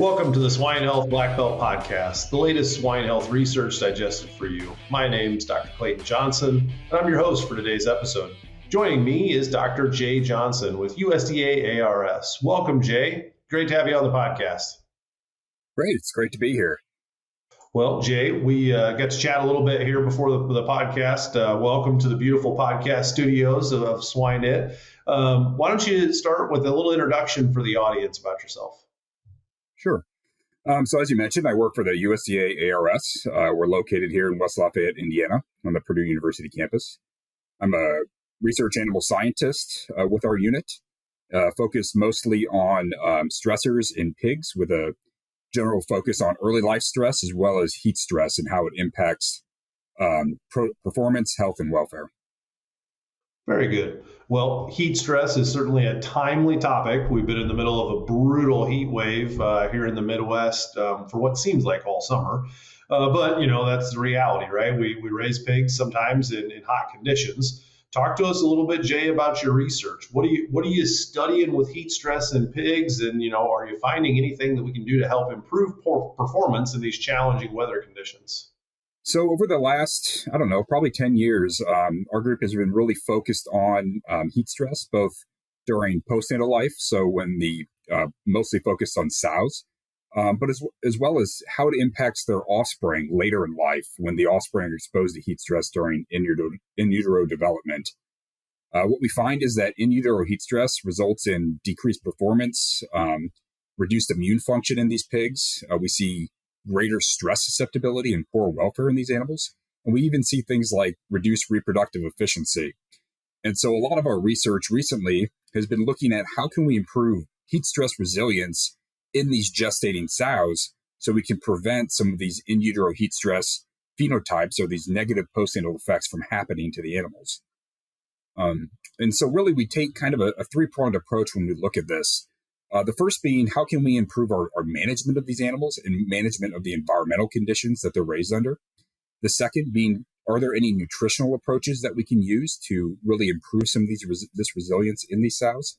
Welcome to the Swine Health Black Belt Podcast, the latest swine health research digested for you. My name's Dr. Clayton Johnson, and I'm your host for today's episode. Joining me is Dr. Jay Johnson with USDA-ARS. Welcome, Jay. Great to have you on the podcast. Great. It's great to be here. Well, Jay, we got to chat a little bit here before the podcast. Welcome to the beautiful podcast studios of Swine It. Why don't you start with a little introduction for the audience about yourself? Sure. So as you mentioned, I work for the USDA-ARS. We're located here in West Lafayette, Indiana, on the Purdue University campus. I'm a research animal scientist with our unit, focused mostly on stressors in pigs with a general focus on early life stress as well as heat stress and how it impacts performance, health, and welfare. Very good. Well, heat stress is certainly a timely topic. We've been in the middle of a brutal heat wave here in the Midwest for what seems like all summer. But, that's the reality, right? We raise pigs sometimes in hot conditions. Talk to us a little bit, Jay, about your research. What are you studying with heat stress in pigs? And, are you finding anything that we can do to help improve performance in these challenging weather conditions? So over the last, probably 10 years, our group has been really focused on heat stress, both during postnatal life, so when mostly focused on sows, but as well as how it impacts their offspring later in life when the offspring are exposed to heat stress during in utero development. What we find is that in utero heat stress results in decreased performance, reduced immune function in these pigs. We see greater stress susceptibility and poor welfare in these animals. And we even see things like reduced reproductive efficiency. And so a lot of our research recently has been looking at how can we improve heat stress resilience in these gestating sows so we can prevent some of these in utero heat stress phenotypes or these negative postnatal effects from happening to the animals. And so really we take kind of a three-pronged approach when we look at this. The first being, how can we improve our management of these animals and management of the environmental conditions that they're raised under? The second being, are there any nutritional approaches that we can use to really improve some of this resilience in these sows?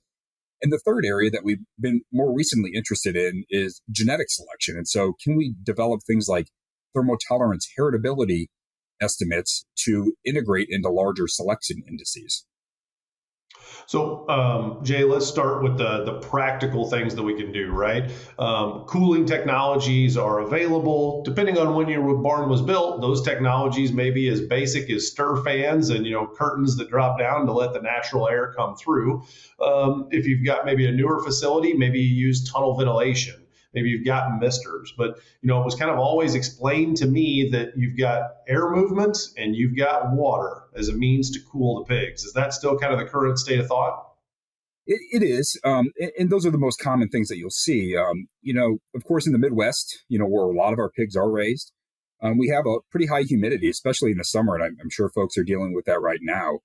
And the third area that we've been more recently interested in is genetic selection. And so can we develop things like thermotolerance heritability estimates to integrate into larger selection indices? So, Jay, let's start with the practical things that we can do, right? Cooling technologies are available. Depending on when your barn was built, those technologies may be as basic as stir fans and, curtains that drop down to let the natural air come through. If you've got maybe a newer facility, maybe you use tunnel ventilation. Maybe you've got misters, but it was kind of always explained to me that you've got air movement and you've got water as a means to cool the pigs. Is that still kind of the current state of thought? It is, and those are the most common things that you'll see. Of course, in the Midwest, where a lot of our pigs are raised, we have a pretty high humidity, especially in the summer, and I'm sure folks are dealing with that right now.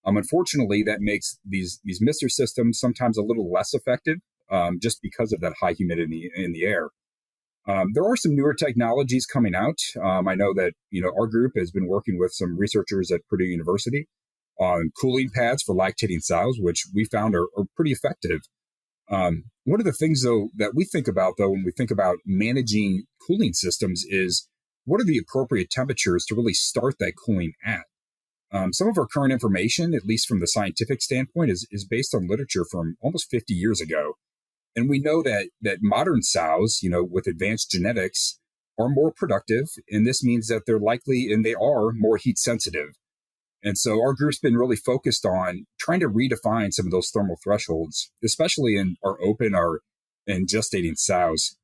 Unfortunately, that makes these mister systems sometimes a little less effective. Just because of that high humidity in the air. There are some newer technologies coming out. I know that, our group has been working with some researchers at Purdue University on cooling pads for lactating sows, which we found are pretty effective. One of the things, though, that we think about, when we think about managing cooling systems is what are the appropriate temperatures to really start that cooling at? Some of our current information, at least from the scientific standpoint, is based on literature from almost 50 years ago. And we know that modern sows, with advanced genetics, are more productive. And this means that they're likely, and they are, more heat sensitive. And so our group's been really focused on trying to redefine some of those thermal thresholds, especially in our open and gestating sows.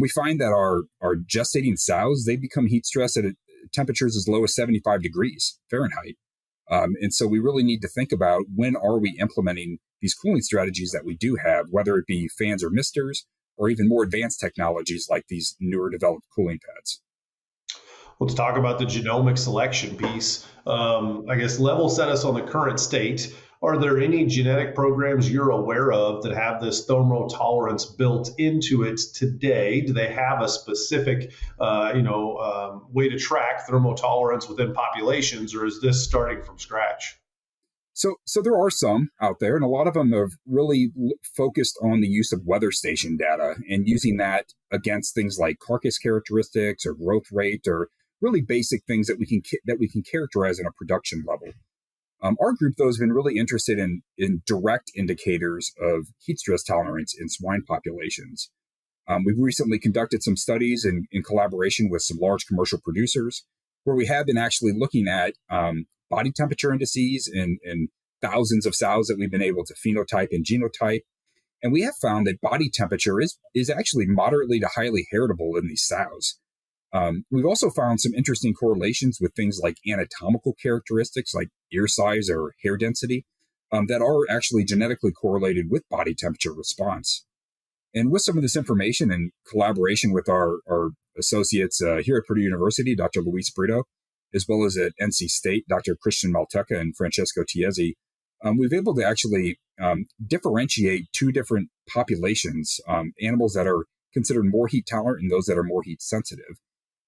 We find that our gestating sows, they become heat stressed at temperatures as low as 75 degrees Fahrenheit. And so we really need to think about when are we implementing these cooling strategies that we do have, whether it be fans or misters, or even more advanced technologies like these newer developed cooling pads. Let's talk about the genomic selection piece. I guess level set us on the current state. Are there any genetic programs you're aware of that have this thermal tolerance built into it today? Do they have a specific, way to track thermal tolerance within populations, or is this starting from scratch? So there are some out there, and a lot of them have really focused on the use of weather station data and using that against things like carcass characteristics or growth rate, or really basic things that we can characterize on a production level. Our group, though, has been really interested in direct indicators of heat stress tolerance in swine populations. We've recently conducted some studies in collaboration with some large commercial producers, where we have been actually looking at body temperature indices in thousands of sows that we've been able to phenotype and genotype. And we have found that body temperature is actually moderately to highly heritable in these sows. We've also found some interesting correlations with things like anatomical characteristics like ear size or hair density that are actually genetically correlated with body temperature response. And with some of this information in collaboration with our associates here at Purdue University, Dr. Luis Brito, as well as at NC State, Dr. Christian Malteca and Francesco Tiesi, we've been able to actually differentiate two different populations, animals that are considered more heat tolerant and those that are more heat sensitive.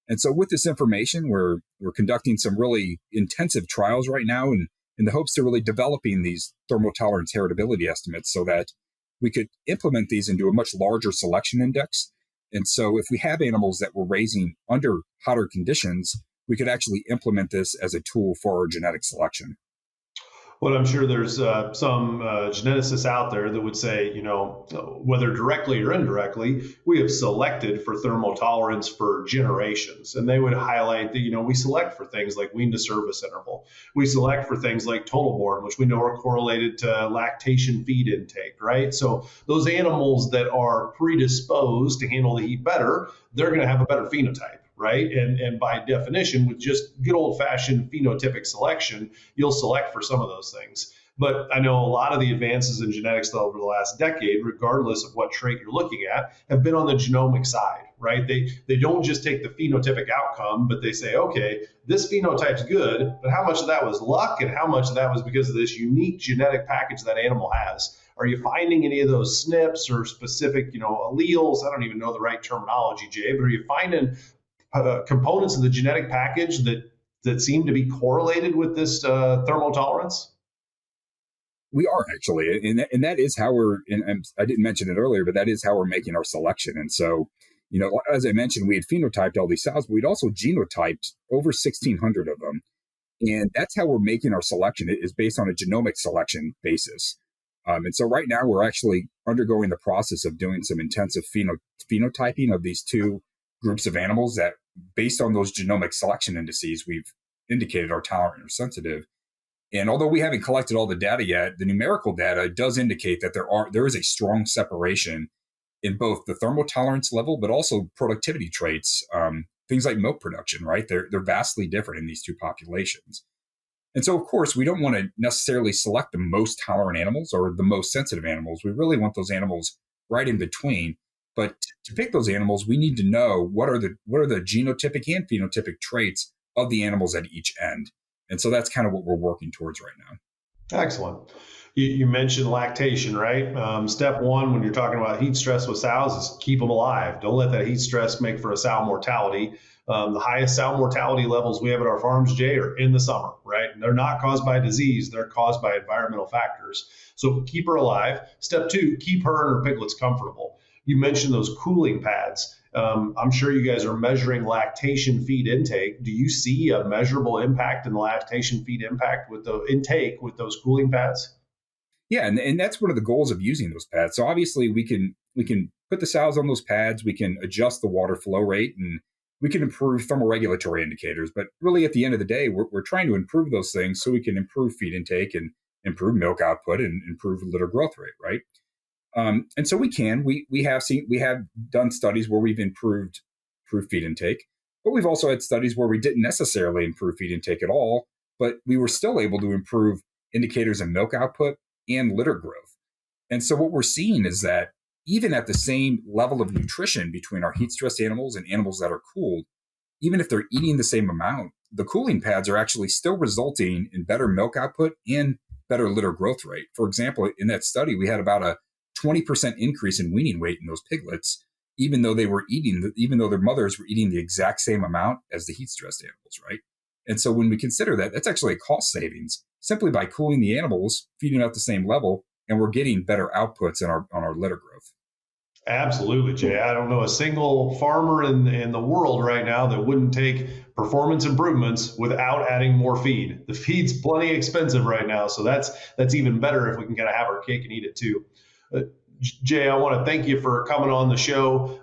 And so with this information, we're conducting some really intensive trials right now in the hopes of really developing these thermal tolerance heritability estimates so that we could implement these into a much larger selection index. And so if we have animals that we're raising under hotter conditions, we could actually implement this as a tool for our genetic selection. Well, I'm sure there's some geneticists out there that would say, whether directly or indirectly, we have selected for thermal tolerance for generations. And they would highlight that, we select for things like wean to service interval. We select for things like total born, which we know are correlated to lactation feed intake, right? So those animals that are predisposed to handle the heat better, they're going to have a better phenotype. Right. And by definition, with just good old fashioned phenotypic selection, you'll select for some of those things. But I know a lot of the advances in genetics over the last decade, regardless of what trait you're looking at, have been on the genomic side, right? They don't just take the phenotypic outcome, but they say, okay, this phenotype's good, but how much of that was luck and how much of that was because of this unique genetic package that animal has? Are you finding any of those SNPs or specific, alleles? I don't even know the right terminology, Jay, but are you finding components of the genetic package that seem to be correlated with this thermal tolerance? We are actually, and that is how and I didn't mention it earlier, but that is how we're making our selection. And so, as I mentioned, we had phenotyped all these sows, but we'd also genotyped over 1,600 of them. And that's how we're making our selection. It is based on a genomic selection basis. And so right now we're actually undergoing the process of doing some intensive phenotyping of these two groups of animals that, based on those genomic selection indices, we've indicated are tolerant or sensitive. And although we haven't collected all the data yet, the numerical data does indicate that there is a strong separation in both the thermal tolerance level, but also productivity traits, things like milk production, right? They're vastly different in these two populations. And so, of course, we don't want to necessarily select the most tolerant animals or the most sensitive animals. We really want those animals right in between. But to pick those animals, we need to know what are the genotypic and phenotypic traits of the animals at each end. And so that's kind of what we're working towards right now. Excellent. You mentioned lactation, right? Step one, when you're talking about heat stress with sows, is keep them alive. Don't let that heat stress make for a sow mortality. The highest sow mortality levels we have at our farms, Jay, are in the summer, right? And they're not caused by disease. They're caused by environmental factors. So keep her alive. Step two, keep her and her piglets comfortable. You mentioned those cooling pads. I'm sure you guys are measuring lactation feed intake. Do you see a measurable impact in the lactation feed impact with the intake with those cooling pads? Yeah, and that's one of the goals of using those pads. So obviously we can put the sows on those pads, we can adjust the water flow rate, and we can improve thermoregulatory indicators. But really at the end of the day, we're trying to improve those things so we can improve feed intake and improve milk output and improve litter growth rate, right? And so we have done studies where we've improved feed intake, but we've also had studies where we didn't necessarily improve feed intake at all, but we were still able to improve indicators of milk output and litter growth. And so what we're seeing is that even at the same level of nutrition between our heat stressed animals and animals that are cooled, even if they're eating the same amount, the cooling pads are actually still resulting in better milk output and better litter growth rate. For example, in that study, we had about a 20% increase in weaning weight in those piglets, even though their mothers were eating the exact same amount as the heat stressed animals, right? And so when we consider that, that's actually a cost savings simply by cooling the animals, feeding at the same level, and we're getting better outputs on our litter growth. Absolutely, Jay. I don't know a single farmer in the world right now that wouldn't take performance improvements without adding more feed. The feed's plenty expensive right now, so that's even better if we can kind of have our cake and eat it too. Jay, I want to thank you for coming on the show.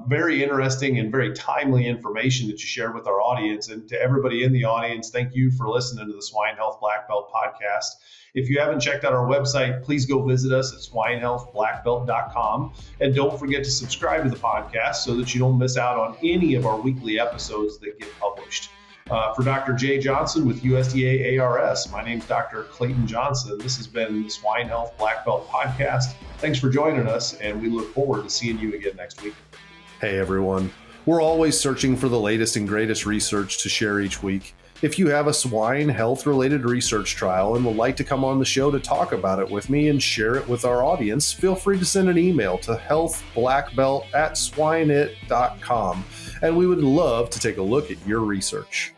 Very interesting and very timely information that you shared with our audience. And to everybody in the audience, thank you for listening to the Swine Health Black Belt podcast. If you haven't checked out our website, please go visit us at swinehealthblackbelt.com. And don't forget to subscribe to the podcast so that you don't miss out on any of our weekly episodes that get published. For Dr. Jay Johnson with USDA-ARS, my name's Dr. Clayton Johnson. This has been the Swine Health Black Belt podcast. Thanks for joining us, and we look forward to seeing you again next week. Hey, everyone. We're always searching for the latest and greatest research to share each week. If you have a swine health-related research trial and would like to come on the show to talk about it with me and share it with our audience, feel free to send an email to healthblackbelt@swineit.com, and we would love to take a look at your research.